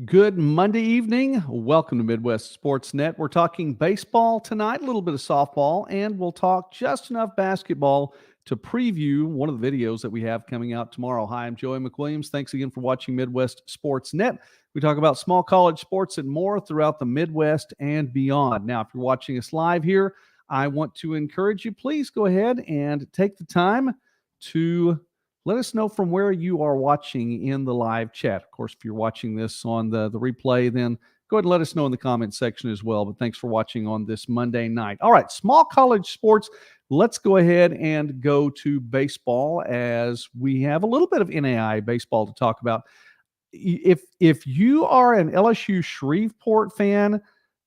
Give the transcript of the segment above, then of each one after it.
Good Monday evening. Welcome to Midwest Sports Net. We're talking baseball tonight, a little bit of softball, and we'll talk just enough basketball to preview one of the videos that we have coming out tomorrow. Hi, I'm Joey McWilliams. Thanks again for watching Midwest Sports Net. We talk about small college sports and more throughout the Midwest and beyond. Now, if you're watching us live here, I want to encourage you, please go ahead and take the time to let us know from where you are watching in the live chat. Of course, if you're watching this on the replay, then go ahead and let us know in the comment section as well. But thanks for watching on this Monday night. All right, small college sports. Let's go ahead and go to baseball as we have a little bit of NAI baseball to talk about. If you are an LSU Shreveport fan,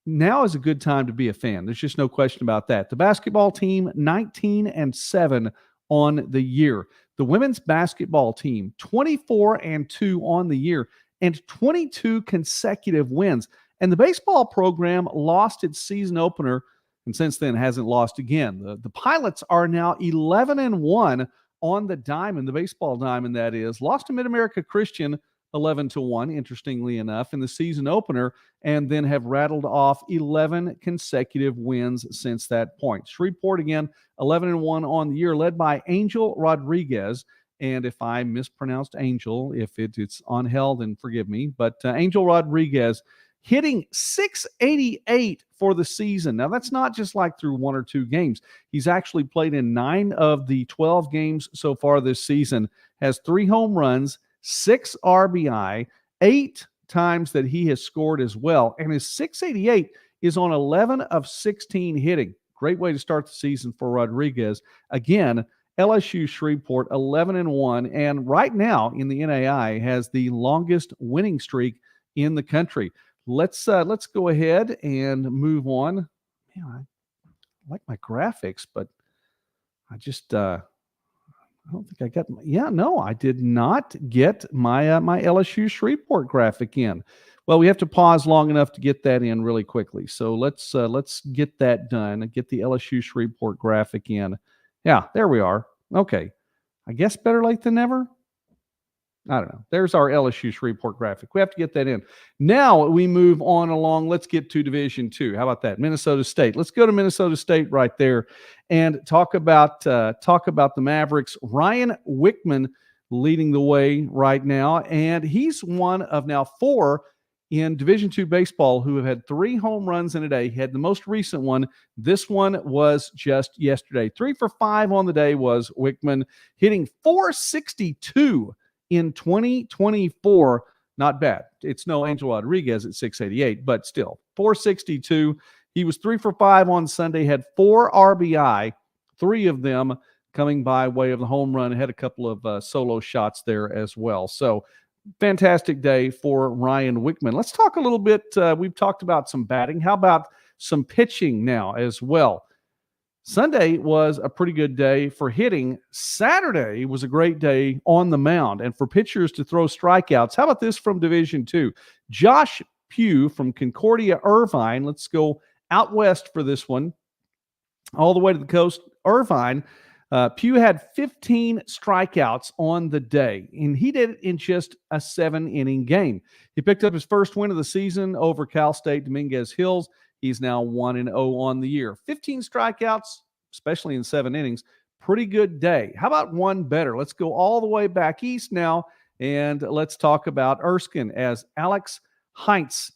now is a good time to be a fan. There's just no question about that. The basketball team, 19-7 on the year. The women's basketball team, 24-2 on the year and 22 consecutive wins. And the baseball program lost its season opener and since then hasn't lost again. The Pilots are now 11-1 on the diamond, the baseball diamond that is. Lost to Mid-America Christian 11-1, interestingly enough, in the season opener, and then have rattled off 11 consecutive wins since that point. Shreveport, again, 11-1 on the year, led by Angel Rodriguez. And if I mispronounced Angel, if it's on hell, then forgive me. But Angel Rodriguez hitting .688 for the season. Now, that's not just like through one or two games. He's actually played in 9 of the 12 games so far this season, has 3 home runs, 6 RBI, 8 times that he has scored as well. And his .688 is on 11 of 16 hitting. Great way to start the season for Rodriguez. Again, LSU Shreveport 11-1, and right now in the NAI has the longest winning streak in the country. Let's go ahead and move on. Man, I like my graphics, but I just I don't think I got I did not get my my LSU Shreveport graphic in. Well, we have to pause long enough to get that in really quickly. So let's get that done and get the LSU Shreveport graphic in. Yeah, there we are. Okay. I guess better late than never. I don't know. There's our LSU Shreveport graphic. We have to get that in. Now we move on along. Let's get to Division II. How about that? Minnesota State. Let's go to Minnesota State right there and talk about the Mavericks. Ryan Wickman leading the way right now, and he's one of now 4 in Division II baseball who have had 3 home runs in a day. He had the most recent one. This one was just yesterday. 3 for 5 on the day was Wickman, hitting .462 in 2024. Not bad. It's no Angel Rodriguez at .688, but still, .462. He was 3 for 5 on Sunday, had 4 RBI, 3 of them coming by way of the home run, had a couple of solo shots there as well. So fantastic day for Ryan Wickman. Let's talk a little bit. We've talked about some batting. How about some pitching now as well? Sunday was a pretty good day for hitting. Saturday was a great day on the mound and for pitchers to throw strikeouts. How about this from Division II? Josh Pugh from Concordia Irvine. Let's go out west for this one. All the way to the coast. Irvine. Pugh had 15 strikeouts on the day, and he did it in just a 7-inning game. He picked up his first win of the season over Cal State Dominguez Hills. He's now 1-0 on the year. 15 strikeouts, especially in 7 innings. Pretty good day. How about one better? Let's go all the way back east now, and let's talk about Erskine as Alex Heinz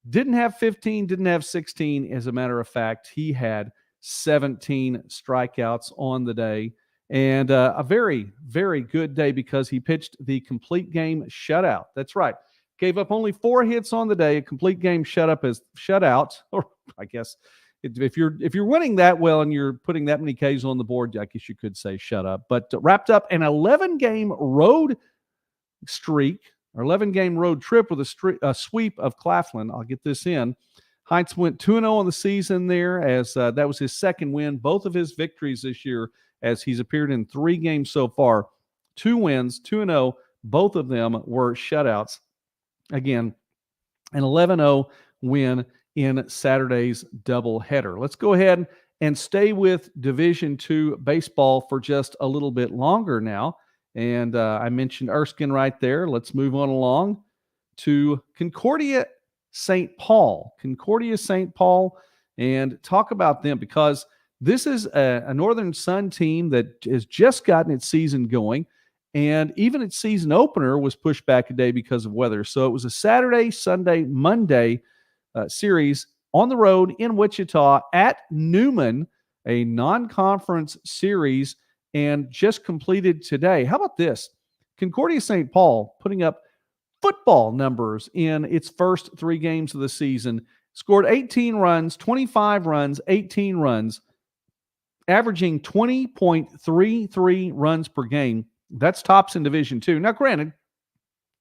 didn't have 15, didn't have 16. As a matter of fact, he had 17 strikeouts on the day, and a very, very good day because he pitched the complete game shutout. That's right. Gave up only 4 hits on the day, a complete game shutout, or I guess if you're winning that well and you're putting that many Ks on the board, I guess you could say shut up. But wrapped up an 11-game road streak, or 11-game road trip with a sweep of Claflin. I'll get this in. Heinz went 2-0 on the season there as that was his second win. Both of his victories this year as he's appeared in 3 games so far. 2 wins, 2-0. Both of them were shutouts. Again, an 11-0 win in Saturday's doubleheader. Let's go ahead and stay with Division II baseball for just a little bit longer now. And I mentioned Erskine right there. Let's move on along to Concordia St. Paul. Concordia St. Paul, and talk about them because this is a Northern Sun team that has just gotten its season going, and even its season opener was pushed back a day because of weather. So it was a Saturday, Sunday, Monday series on the road in Wichita at Newman, a non-conference series, and just completed today. How about this? Concordia St. Paul putting up football numbers in its first 3 games of the season. Scored 18 runs, 25 runs, 18 runs, averaging 20.33 runs per game. That's tops in Division II. Now, granted,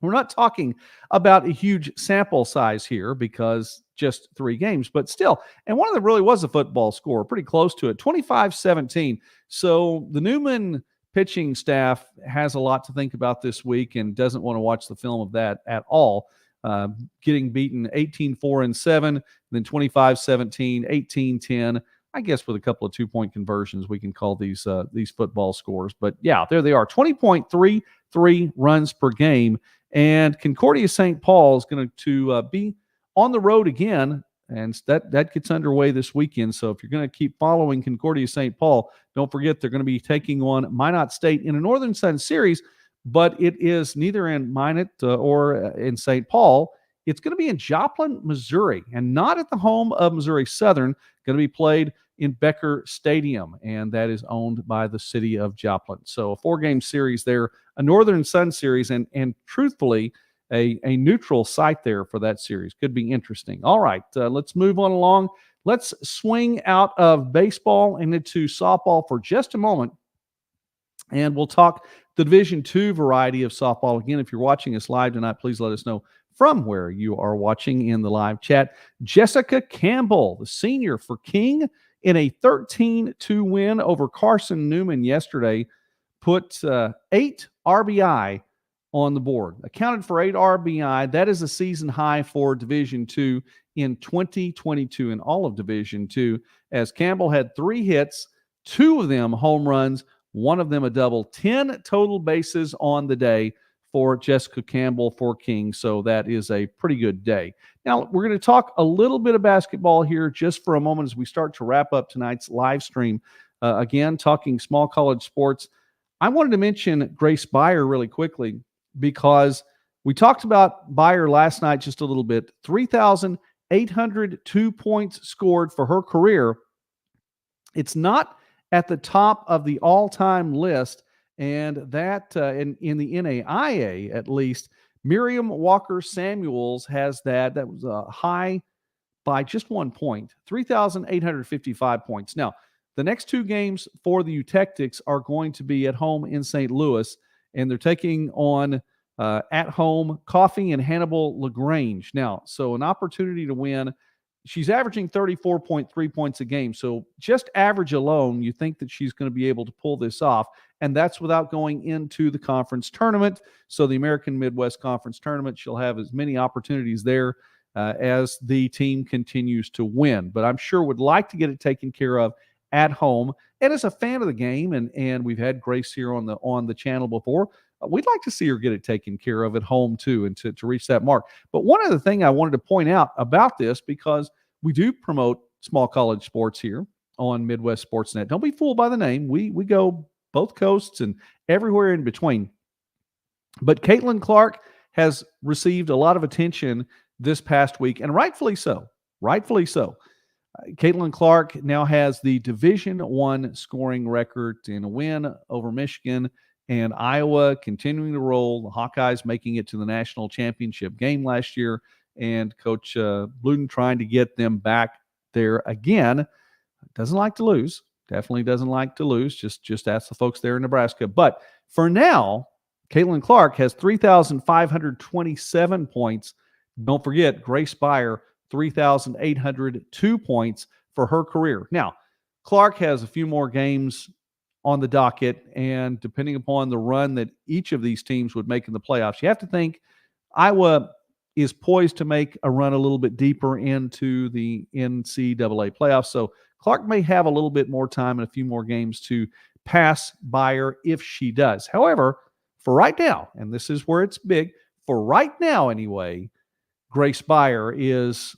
we're not talking about a huge sample size here because just 3 games, but still. And one of them really was a football score, pretty close to it, 25-17. So the Newman pitching staff has a lot to think about this week and doesn't want to watch the film of that at all. Getting beaten 18-4-7, then 25-17, 18-10. I guess with a couple of 2-point conversions, we can call these football scores. But yeah, there they are, 20.33 runs per game. And Concordia St. Paul is going to be on the road again, and that gets underway this weekend. So if you're going to keep following Concordia St. Paul, don't forget they're going to be taking on Minot State in a Northern Sun series, but it is neither in Minot or in St. Paul. It's going to be in Joplin, Missouri, and not at the home of Missouri Southern. Going to be played in Becker Stadium, and that is owned by the city of Joplin. So a 4-game series there, a Northern Sun series, and truthfully, a neutral site there for that series. Could be interesting. All right, let's move on along. Let's swing out of baseball and into softball for just a moment, and we'll talk the Division II variety of softball. Again, if you're watching us live tonight, please let us know from where you are watching in the live chat. Jessica Campbell, the senior for King, in a 13-2 win over Carson Newman yesterday, put 8 RBI on the board. Accounted for 8 RBI. That is a season high for Division II in 2022 in all of Division II, as Campbell had 3 hits, 2 of them home runs, 1 of them a double, 10 total bases on the day for Jessica Campbell for King. So that is a pretty good day. Now, we're going to talk a little bit of basketball here just for a moment as we start to wrap up tonight's live stream. Again, talking small college sports. I wanted to mention Grace Beyer really quickly because we talked about Beyer last night just a little bit. 3,802 points scored for her career. It's not at the top of the all-time list, and that in the NAIA at least, Miriam Walker Samuels has that. That was high by just 1 point, 3,855 points. Now, the next 2 games for the Eutectics are going to be at home in St. Louis, and they're taking on at home Coffee and Hannibal LaGrange. Now, so an opportunity to win. She's averaging 34.3 points a game. So just average alone, you think that she's going to be able to pull this off. And that's without going into the conference tournament. So the American Midwest Conference Tournament, she'll have as many opportunities there as the team continues to win. But I'm sure would like to get it taken care of at home. And as a fan of the game, and we've had Grace here on the channel before, we'd like to see her get it taken care of at home too, and to reach that mark. But one other thing I wanted to point out about this, because we do promote small college sports here on Midwest Sportsnet. Don't be fooled by the name. We go both coasts and everywhere in between. But Caitlin Clark has received a lot of attention this past week, and rightfully so. Rightfully so. Caitlin Clark now has the Division I scoring record in a win over Michigan, and Iowa continuing to roll. The Hawkeyes making it to the national championship game last year, and Coach Bluden trying to get them back there again. Doesn't like to lose. Definitely doesn't like to lose. Just ask the folks there in Nebraska. But for now, Caitlin Clark has 3,527 points. Don't forget, Grace Beyer, 3,802 points for her career. Now, Clark has a few more games on the docket, and depending upon the run that each of these teams would make in the playoffs, you have to think Iowa is poised to make a run a little bit deeper into the NCAA playoffs. So Clark may have a little bit more time and a few more games to pass Beyer if she does. However, for right now, and this is where it's big, for right now anyway, Grace Beyer is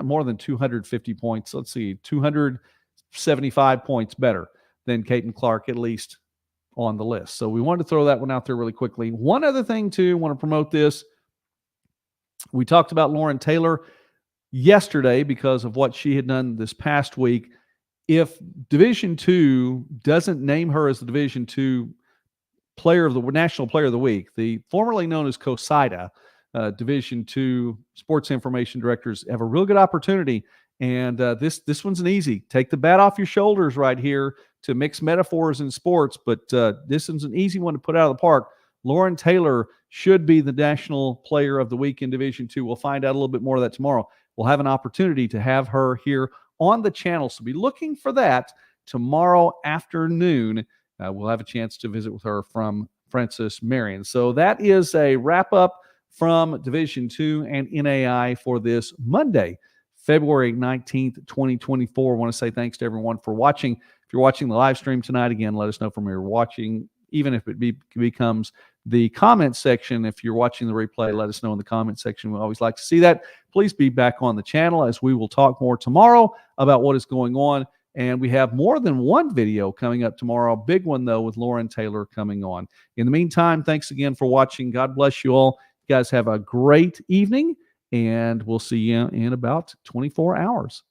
more than 250 points. Let's see, 275 points better than Caitlin Clark, at least on the list. So we wanted to throw that one out there really quickly. One other thing, too, want to promote this. We talked about Lauren Taylor yesterday because of what she had done this past week. If Division II doesn't name her as the Division II National Player of the Week, the formerly known as COSIDA, Division II sports information directors have a real good opportunity. And this one's an easy. Take the bat off your shoulders right here to mix metaphors in sports, but this one's an easy one to put out of the park. Lauren Taylor should be the National Player of the Week in Division II. We'll find out a little bit more of that tomorrow. We'll have an opportunity to have her here on the channel, so be looking for that tomorrow afternoon. We'll have a chance to visit with her from Francis Marion. So that is a wrap-up from Division II and NAI for this Monday, February 19th, 2024. I want to say thanks to everyone for watching. If you're watching the live stream tonight, again, let us know from where you're watching, even if it becomes the comment section. If you're watching the replay, let us know in the comment section. We always like to see that. Please be back on the channel as we will talk more tomorrow about what is going on. And we have more than one video coming up tomorrow. A big one, though, with Lauren Taylor coming on. In the meantime, thanks again for watching. God bless you all. You guys have a great evening, and we'll see you in about 24 hours.